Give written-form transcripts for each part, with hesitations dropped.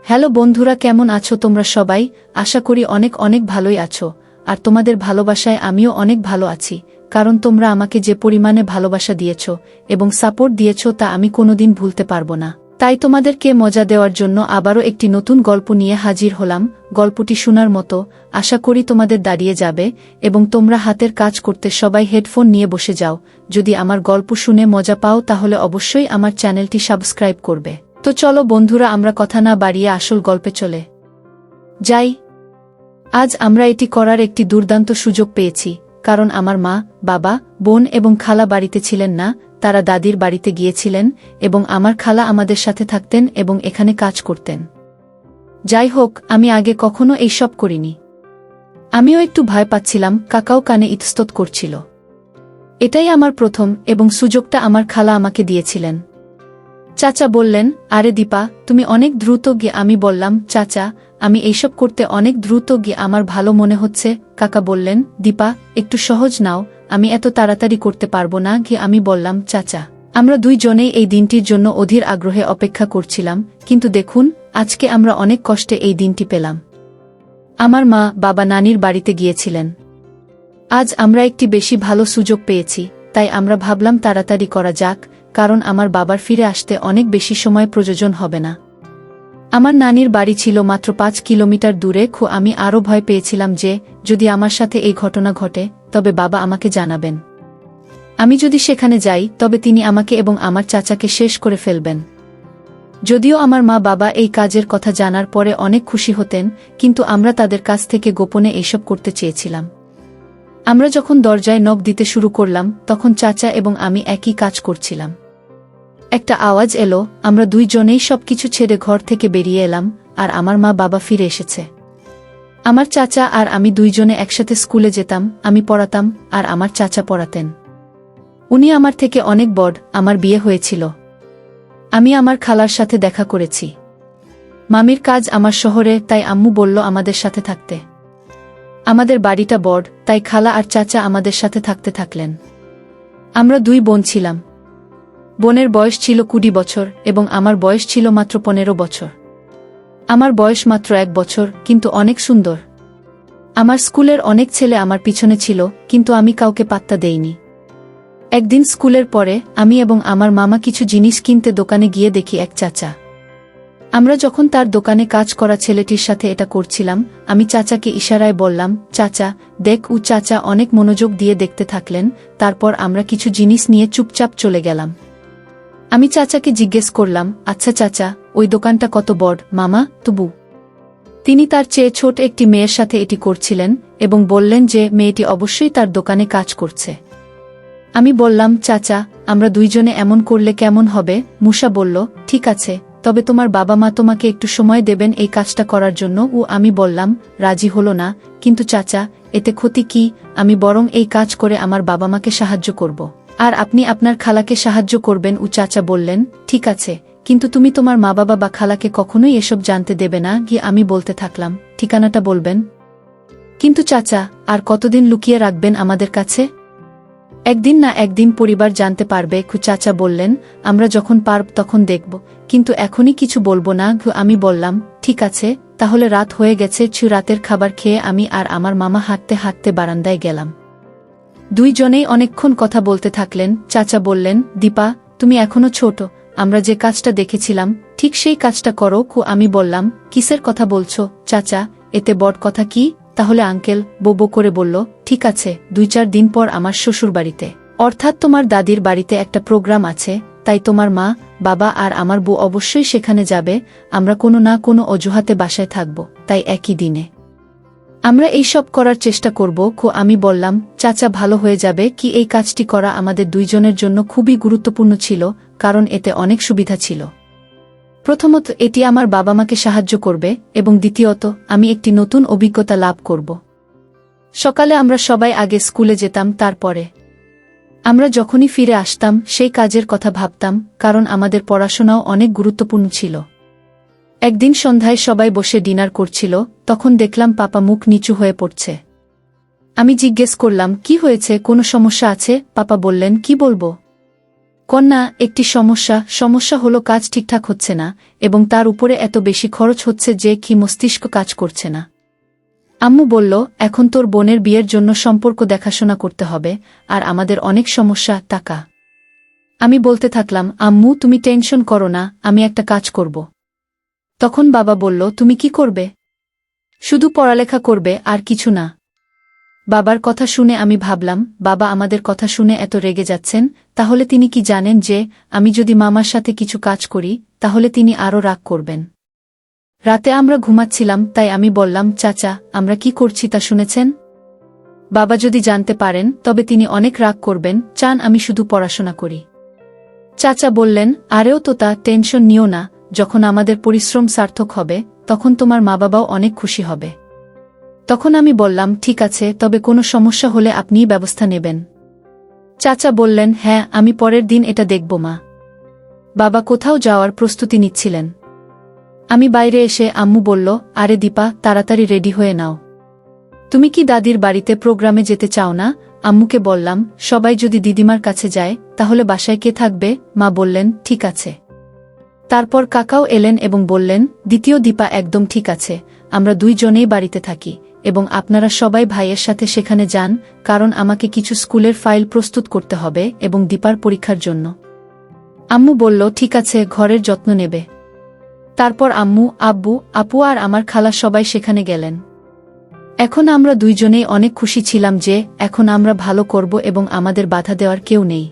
Hello বন্ধুরা, কেমন আছো তোমরা সবাই? আশা করি অনেক অনেক ভালোই আছো। আর তোমাদের ভালোবাসায় আমিও অনেক ভালো আছি, কারণ তোমরা আমাকে যে পরিমাণে ভালোবাসা দিয়েছ এবং সাপোর্ট দিয়েছ তা আমি কোনোদিন ভুলতে পারবো না। তাই তোমাদেরকে মজা দেওয়ার জন্য আবারও একটি নতুন গল্প নিয়ে হাজির হলাম। গল্পটি শোনার মতো, আশা করি তোমাদের দাঁড়িয়ে যাবে এবং তোমরা হাতের কাজ করতে সবাই হেডফোন নিয়ে বসে যাও। যদি আমার গল্প শুনে মজা পাও তাহলে অবশ্যই আমার চ্যানেলটি সাবস্ক্রাইব করবে। তো চলো বন্ধুরা, আমরা কথা না বাড়িয়ে আসল গল্পে চলে যাই। আজ আমরা এটি করার একটি দুর্দান্ত সুযোগ পেয়েছি, কারণ আমার মা, বাবা, বোন এবং খালা বাড়িতে ছিলেন না। তারা দাদির বাড়িতে গিয়েছিলেন এবং আমার খালা আমাদের সাথে থাকতেন এবং এখানে কাজ করতেন। যাই হোক, আমি আগে কখনো এইসব করিনি। আমিও একটু ভয় পাচ্ছিলাম, কাকাও কানে ইতস্তত করছিল। এটাই আমার প্রথম এবং সুযোগটা আমার খালা আমাকে দিয়েছিলেন। চাচা বললেন, আরে দীপা, তুমি অনেক দ্রুত গিয়ে। আমি বললাম, চাচা, আমি এইসব করতে অনেক দ্রুত গিয়ে আমার ভালো মনে হচ্ছে। কাকা বললেন, দীপা, একটু সহজ নাও, আমি এত তাড়াতাড়ি করতে পারবো না গিয়ে। আমি বললাম, চাচা, আমরা দুইজনেই এই দিনটির জন্য অধীর আগ্রহে অপেক্ষা করছিলাম, কিন্তু দেখুন, আজকে আমরা অনেক কষ্টে এই দিনটি পেলাম। আমার মা, বাবা নানির বাড়িতে গিয়েছিলেন। আজ আমরা একটি বেশি ভালো সুযোগ পেয়েছি, তাই আমরা ভাবলাম তাড়াতাড়ি করা যাক, কারণ আমার বাবার ফিরে আসতে অনেক বেশি সময় প্রয়োজন হবে না। আমার নানির বাড়ি ছিল মাত্র 5 কিলোমিটার দূরে। আমি আরও ভয় পেয়েছিলাম যে যদি আমার সাথে এই ঘটনা ঘটে তবে বাবা আমাকে জানাবেন। আমি যদি সেখানে যাই তবে তিনি আমাকে এবং আমার চাচাকে শেষ করে ফেলবেন। যদিও আমার মা বাবা এই কাজের কথা জানার পরে অনেক খুশি হতেন, কিন্তু আমরা তাদের কাছ থেকে গোপনে এইসব করতে চেয়েছিলাম। আমরা যখন দরজায় নক দিতে শুরু করলাম তখন চাচা এবং আমি একই কাজ করছিলাম। একটা আওয়াজ এলো, আমরা দুইজনেই সবকিছু ছেড়ে ঘর থেকে বেরিয়ে এলাম, আর আমার মা বাবা ফিরে এসেছে। আমার চাচা আর আমি দুইজনে একসাথে স্কুলে যেতাম। আমি পড়াতাম আর আমার চাচা পড়াতেন। উনি আমার থেকে অনেক বড়। আমার বিয়ে হয়েছিল। আমি আমার খালার সাথে দেখা করেছি। মামির কাজ আমার শহরে, তাই আম্মু বলল আমাদের সাথে থাকতে। আমাদের বাড়িটা বড়, তাই খালা আর চাচা আমাদের সাথে থাকতে থাকলেন। আমরা 2 বোন ছিলাম। বোনের বয়স ছিল 20 বছর এবং আমার বয়স ছিল মাত্র 15 বছর। আমার বয়স মাত্র 1 বছর, কিন্তু অনেক সুন্দর। আমার স্কুলের অনেক ছেলে আমার পিছনে ছিল, কিন্তু আমি কাউকে পাত্তা দেইনি। একদিন স্কুলের পরে আমি এবং আমার মামা কিছু জিনিস কিনতে দোকানে গিয়ে দেখি এক চাচা। আমরা যখন তার দোকানে কাজ করা ছেলেটির সাথে এটা করছিলাম, আমি চাচাকে ইশারায় বললাম, চাচা দেখ। চাচা অনেক মনোযোগ দিয়ে দেখতে থাকলেন। তারপর আমরা কিছু জিনিস নিয়ে চুপচাপ চলে গেলাম। আমি চাচাকে জিজ্ঞেস করলাম, আচ্ছা চাচা, ওই দোকানটা কত বড়? মামা, তবু। তিনি তার চেয়ে ছোট একটি মেয়ের সাথে এটি করছিলেন এবং বললেন যে মেয়েটি অবশ্যই তার দোকানে কাজ করছে। আমি বললাম, চাচা, আমরা দুইজনে এমন করলে কেমন হবে? মুসা বলল, ঠিক আছে, তবে তোমার বাবা মা তোমাকে একটু সময় দেবেন এই কাজটা করার জন্য। আমি বললাম, রাজি হলো না। কিন্তু চাচা, এতে ক্ষতি কি? আমি বরং এই কাজ করে আমার বাবা মাকে সাহায্য করব, আর আপনি আপনার খালাকে সাহায্য করবেন। চাচা বললেন, ঠিক আছে, কিন্তু তুমি তোমার মা বাবা বা খালাকে কখনোই এসব জানতে দেবে না গিয়ে। আমি বলতে থাকলাম, ঠিকানাটা বলবেন? কিন্তু চাচা, আর কতদিন লুকিয়ে রাখবেন আমাদের কাছে? একদিন না একদিন পরিবার জানতে পারবে। চাচা বললেন, আমরা যখন পারব তখন দেখব, কিন্তু এখনই কিছু বলবো না। আমি বললাম, ঠিক আছে, তাহলে রাত হয়ে গেছে। রাতের খাবার খেয়ে আমি আর আমার মামা হাঁটতে হাঁটতে বারান্দায় গেলাম। দুইজনেই অনেকক্ষণ কথা বলতে থাকলেন। চাচা বললেন, দীপা, তুমি এখনো ছোট, আমরা যে কাজটা দেখেছিলাম ঠিক সেই কাজটা করো। আমি বললাম, কিসের কথা বলছো চাচা? এতে বড় কথা কি? তাহলে আঙ্কেল বো করে বলল, ঠিক আছে, 2-4 দিন পর আমার শ্বশুর বাড়িতে, অর্থাৎ তোমার দাদির বাড়িতে একটা প্রোগ্রাম আছে, তাই তোমার মা, বাবা আর আমার বউ অবশ্যই সেখানে যাবে। আমরা কোনো না কোনো অজুহাতে বাসায় থাকব, তাই একই দিনে আমরা এই সব করার চেষ্টা করব। আমি বললাম, চাচা, ভালো হয়ে যাবে কি? এই কাজটি করা আমাদের দুইজনের জন্য খুবই গুরুত্বপূর্ণ ছিল, কারণ এতে অনেক সুবিধা ছিল। প্রথমত, এটি আমার বাবা মাকে সাহায্য করবে এবং দ্বিতীয়ত, আমি একটি নতুন অভিজ্ঞতা লাভ করব। সকালে আমরা সবাই আগে স্কুলে যেতাম, তারপরে আমরা যখনই ফিরে আসতাম সেই কাজের কথা ভাবতাম, কারণ আমাদের পড়াশোনাও অনেক গুরুত্বপূর্ণ ছিল। একদিন সন্ধ্যায় সবাই বসে ডিনার করছিল, তখন দেখলাম পাপা মুখ নিচু হয়ে পড়ছে। আমি জিজ্ঞেস করলাম, কি হয়েছে? কোনো সমস্যা আছে? পাপা বললেন, কি বলবো, কন্যা, একটি সমস্যা হলো কাজ ঠিকঠাক হচ্ছে না এবং তার উপরে এত বেশি খরচ হচ্ছে যে কি মস্তিষ্ক কাজ করছে না। আম্মু বলল, এখন তোর বোনের বিয়ের জন্য সম্পর্ক দেখাশোনা করতে হবে, আর আমাদের অনেক সমস্যা, টাকা। আমি বলতে থাকলাম, আম্মু তুমি টেনশন করো না, আমি একটা কাজ করব। তখন বাবা বলল, তুমি কি করবে? শুধু পড়ালেখা করবে আর কিছু না? বাবার কথা শুনে আমি ভাবলাম, বাবা আমাদের কথা শুনে এত রেগে যাচ্ছেন, তাহলে তিনি কি জানেন যে আমি যদি মামার সাথে কিছু কাজ করি তাহলে তিনি আরও রাগ করবেন। রাতে আমরা ঘুমাচ্ছিলাম, তাই আমি বললাম, চাচা আমরা কি করছি তা শুনেছেন? বাবা যদি জানতে পারেন তবে তিনি অনেক রাগ করবেন, চান আমি শুধু পড়াশোনা করি। চাচা বললেন, আরেও তো তা, টেনশন নিও না, যখন আমাদের পরিশ্রম সার্থক হবে তখন তোমার মা বাবাও অনেক খুশি হবে। তখন আমি বললাম, ঠিক আছে, তবে কোনো সমস্যা হলে আপনিই ব্যবস্থা নেবেন। চাচা বললেন, হ্যাঁ আমি পরের দিন এটা দেখব মা। বাবা কোথাও যাওয়ার প্রস্তুতি নিচ্ছিলেন। আমি বাইরে এসে আম্মু বলল, আরে দীপা, তাড়াতাড়ি রেডি হয়ে নাও। তুমি কি দাদির বাড়িতে প্রোগ্রামে যেতে চাও না? আম্মুকে বললাম, সবাই যদি দিদিমার কাছে যায় তাহলে বাসায় কে থাকবে? মা বললেন, ঠিক আছে। তারপর কাকাও এলেন এবং বললেন, দ্বিতীয় দীপা একদম ঠিক আছে, আমরা দুইজনেই বাড়িতে থাকি এবং আপনারা সবাই ভাইয়ের সাথে সেখানে যান, কারণ আমাকে কিছু স্কুলের ফাইল প্রস্তুত করতে হবে এবং দীপার পরীক্ষার জন্য। আম্মু বলল, ঠিক আছে, ঘরের যত্ন নেবে। তারপর আম্মু, আব্বু, আপু আর আমার খালা সবাই সেখানে গেলেন। এখন আমরা দুইজনেই অনেক খুশি ছিলাম যে এখন আমরা ভালো করব এবং আমাদের বাধা দেওয়ার কেউ নেই।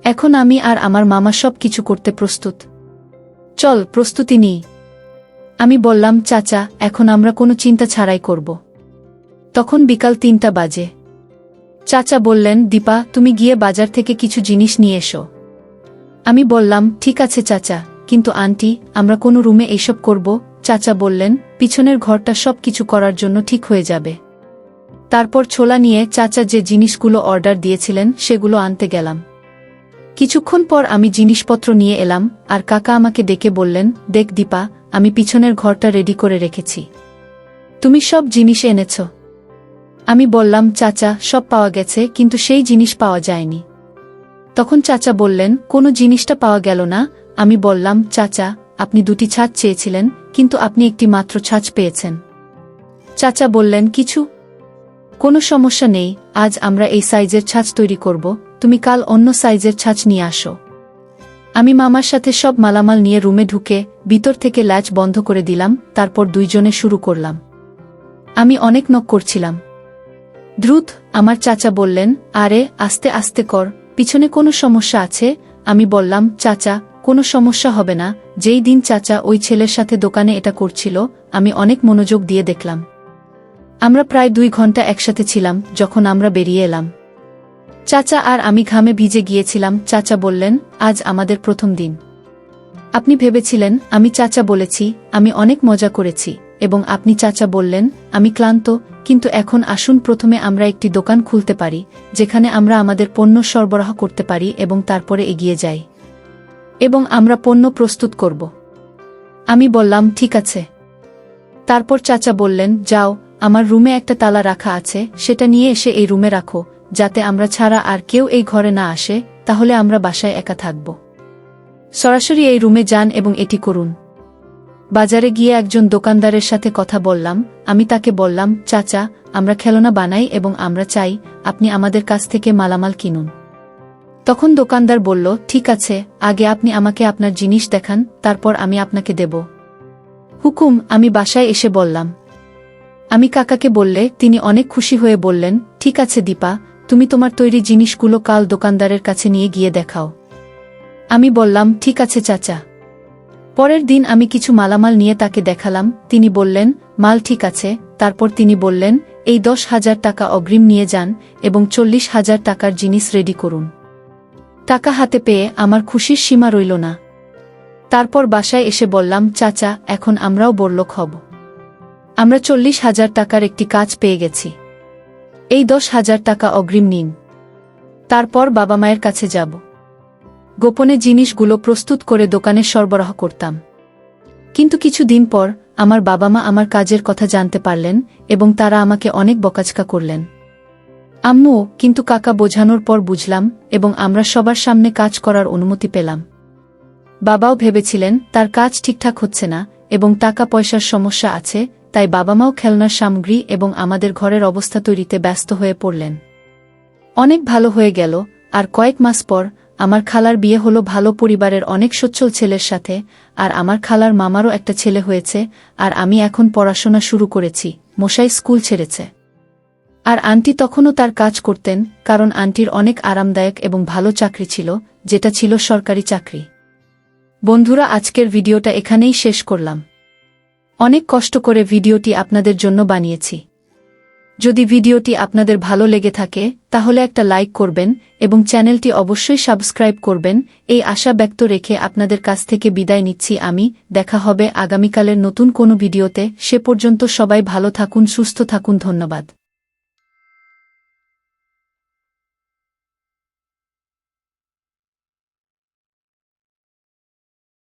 এখন আমি আর আমার মামা সব কিছু করতে প্রস্তুত। চল প্রস্তুতি নিই। আমি বললাম, চাচা এখন আমরা কোনো চিন্তা ছাড়াই করব। তখন বিকাল ৩টা বাজে। চাচা বললেন, দীপা তুমি গিয়ে বাজার থেকে কিছু জিনিস নিয়ে এসো। আমি বললাম, ঠিক আছে চাচা, কিন্তু আন্টি আমরা কোনো রুমে এইসব করব? চাচা বললেন, পিছনের ঘরটা সব কিছু করার জন্য ঠিক হয়ে যাবে। তারপর ছোলা নিয়ে চাচা যে জিনিসগুলো অর্ডার দিয়েছিলেন সেগুলো আনতে গেলাম। কিছুক্ষণ পর আমি জিনিসপত্র নিয়ে এলাম আর কাকা আমাকে ডেকে বললেন, দেখ দীপা, আমি পিছনের ঘরটা রেডি করে রেখেছি, তুমি সব জিনিস এনেছ? আমি বললাম, চাচা সব পাওয়া গেছে, কিন্তু সেই জিনিস পাওয়া যায়নি। তখন চাচা বললেন, কোনো জিনিসটা পাওয়া গেল না? আমি বললাম, চাচা আপনি 2টি ছাঁচ চেয়েছিলেন, কিন্তু আপনি একটি মাত্র ছাঁচ পেয়েছেন। চাচা বললেন, কোনো সমস্যা নেই, আজ আমরা এই সাইজের ছাঁচ তৈরি করব, তুমি কাল অন্য সাইজের ছাঁচ নিয়ে আসো। আমি মামার সাথে সব মালামাল নিয়ে রুমে ঢুকে ভিতর থেকে ল্যাচ বন্ধ করে দিলাম, তারপর দুইজনে শুরু করলাম। আমি অনেক নক করছিলাম। দ্রুত, আমার চাচা বললেন, আরে আস্তে আস্তে কর, পিছনে কোনো সমস্যা আছে? আমি বললাম, চাচা কোনো সমস্যা হবে না। যেই দিন চাচা ওই ছেলের সাথে দোকানে এটা করছিল আমি অনেক মনোযোগ দিয়ে দেখলাম। আমরা প্রায় 2 ঘন্টা একসাথে ছিলাম। যখন আমরা বেরিয়ে এলাম, চাচা আর আমি ঘামে ভিজে গিয়েছিলাম। চাচা বললেন, আজ আমাদের প্রথম দিন। আপনি ভেবেছিলেন? আমি চাচা বলেছি, আমি অনেক মজা করেছি। এবং আপনি চাচা বললেন, আমি ক্লান্ত, কিন্তু এখন আসুন প্রথমে আমরা একটি দোকান খুলতে পারি যেখানে আমরা আমাদের পণ্য সরবরাহ করতে পারি এবং তারপরে এগিয়ে যাই এবং আমরা পণ্য প্রস্তুত করব। আমি বললাম, ঠিক আছে। তারপর চাচা বললেন, যাও, আমার রুমে একটা তালা রাখা আছে, সেটা নিয়ে এসে এই রুমে রাখো, যাতে আমরা ছাড়া আর কেউ এই ঘরে না আসে, তাহলে আমরা বাসায় একা থাকব। সরাসরি এই রুমে যান এবং এটি করুন। বাজারে গিয়ে একজন দোকানদারের সাথে কথা বললাম। আমি তাকে বললাম, চাচা আমরা খেলনা বানাই এবং আমরা চাই আপনি আমাদের কাছ থেকে মালামাল কিনুন। তখন দোকানদার বলল, ঠিক আছে, আগে আপনি আমাকে আপনার জিনিস দেখান, তারপর আমি আপনাকে দেব। হুকুম। আমি বাসায় এসে বললাম। আমি কাকাকে বললে তিনি অনেক খুশি হয়ে বললেন, ঠিক আছে দীপা, তুমি তোমার তৈরি জিনিসগুলো কাল দোকানদারের কাছে নিয়ে গিয়ে দেখাও। আমি বললাম, ঠিক আছে চাচা। পরের দিন আমি কিছু মালামাল নিয়ে তাকে দেখালাম। তিনি বললেন, মাল ঠিক আছে। তারপর তিনি বললেন, এই 10,000 টাকা অগ্রিম নিয়ে যান এবং 40,000 টাকার জিনিস রেডি করুন। টাকা হাতে পেয়ে আমার খুশির সীমা রইল না। তারপর বাসায় এসে বললাম, চাচা এখন আমরাও বড়লোক হব। আমরা 40,000 টাকার একটি কাজ পেয়ে গেছি। এই 10,000 টাকা অগ্রিম নিন। তারপর বাবা মায়ের কাছে যাব। গোপনে জিনিসগুলো প্রস্তুত করে দোকানে সরবরাহ করতাম। কিন্তু কিছু দিন পর আমার বাবা মা আমার কাজের কথা জানতে পারলেন এবং তারা আমাকে অনেক বকাঝকা করলেন। আম্মু, কিন্তু কাকা বোঝানোর পর বুঝলাম এবং আমরা সবার সামনে কাজ করার অনুমতি পেলাম। বাবাও ভেবেছিলেন তার কাজ ঠিকঠাক হচ্ছে না এবং টাকা পয়সার সমস্যা আছে, তাই বাবা মাও খেলনার সামগ্রী এবং আমাদের ঘরের অবস্থা তৈরিতে ব্যস্ত হয়ে পড়লেন। অনেক ভালো হয়ে গেল, আর কয়েক মাস পর আমার খালার বিয়ে হলো ভালো পরিবারের অনেক সচ্ছল ছেলের সাথে, আর আমার খালার মামারও একটা ছেলে হয়েছে, আর আমি এখন পড়াশোনা শুরু করেছি, মশাই স্কুল ছেড়েছে। আর আন্টি তখনও তার কাজ করতেন, কারণ আন্টির অনেক আরামদায়ক এবং ভালো চাকরি ছিল, যেটা ছিল সরকারি চাকরি। বন্ধুরা, আজকের ভিডিওটা এখানেই শেষ করলাম। অনেক কষ্ট করে ভিডিওটি আপনাদের জন্য বানিয়েছি। যদি ভিডিওটি আপনাদের ভালো লেগে থাকে তাহলে একটা লাইক করবেন এবং চ্যানেলটি অবশ্যই সাবস্ক্রাইব করবেন, এই আশা ব্যক্ত রেখে আপনাদের কাছ থেকে বিদায় নিচ্ছি আমি। দেখা হবে আগামীকালের নতুন কোনো ভিডিওতে। সে পর্যন্ত সবাই ভালো থাকুন, সুস্থ থাকুন। ধন্যবাদ।